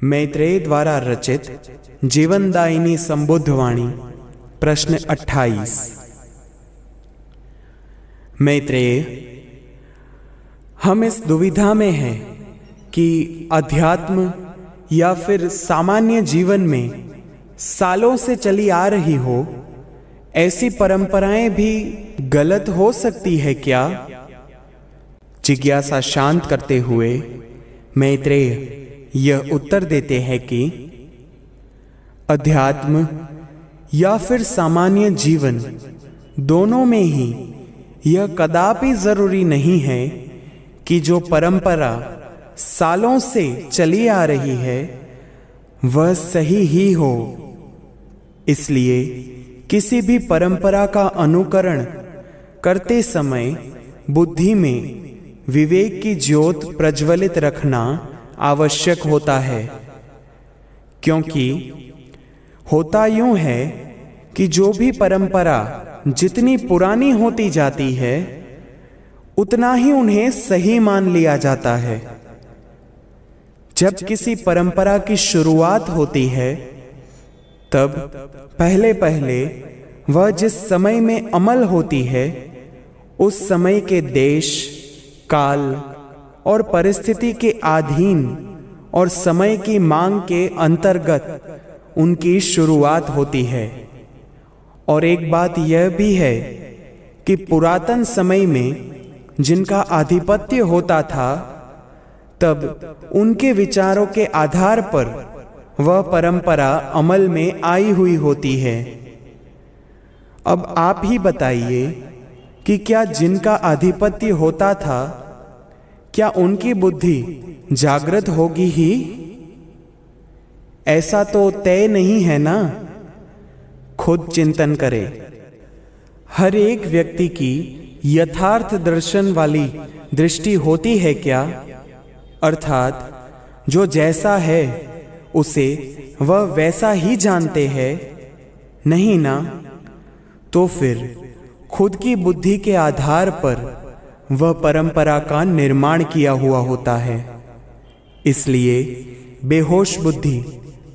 मैत्रेय द्वारा रचित जीवनदायिनी संबुद्धवाणी प्रश्न 28। मैत्रेय, हम इस दुविधा में हैं कि अध्यात्म या फिर सामान्य जीवन में सालों से चली आ रही हो ऐसी परंपराएं भी गलत हो सकती है क्या? जिज्ञासा शांत करते हुए मैत्रेय यह उत्तर देते हैं कि अध्यात्म या फिर सामान्य जीवन दोनों में ही यह कदापि जरूरी नहीं है कि जो परंपरा सालों से चली आ रही है वह सही ही हो। इसलिए किसी भी परंपरा का अनुकरण करते समय बुद्धि में विवेक की ज्योत प्रज्वलित रखना आवश्यक होता है, क्योंकि होता यूं है कि जो भी परंपरा जितनी पुरानी होती जाती है उतना ही उन्हें सही मान लिया जाता है। जब किसी परंपरा की शुरुआत होती है तब पहले पहले वह जिस समय में अमल होती है उस समय के देश, काल और परिस्थिति के अधीन और समय की मांग के अंतर्गत उनकी शुरुआत होती है। और एक बात यह भी है कि पुरातन समय में जिनका आधिपत्य होता था तब उनके विचारों के आधार पर वह परंपरा अमल में आई हुई होती है। अब आप ही बताइए कि क्या जिनका आधिपत्य होता था क्या उनकी बुद्धि जागृत होगी ही? ऐसा तो तय नहीं है ना। खुद चिंतन करें। हर एक व्यक्ति की यथार्थ दर्शन वाली दृष्टि होती है क्या? अर्थात जो जैसा है उसे वह वैसा ही जानते हैं, नहीं ना? तो फिर खुद की बुद्धि के आधार पर वह परंपरा का निर्माण किया हुआ होता है। इसलिए बेहोश बुद्धि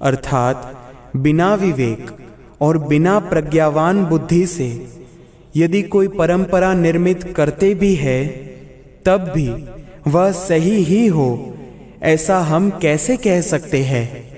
अर्थात बिना विवेक और बिना प्रज्ञावान बुद्धि से यदि कोई परंपरा निर्मित करते भी है तब भी वह सही ही हो ऐसा हम कैसे कह सकते हैं?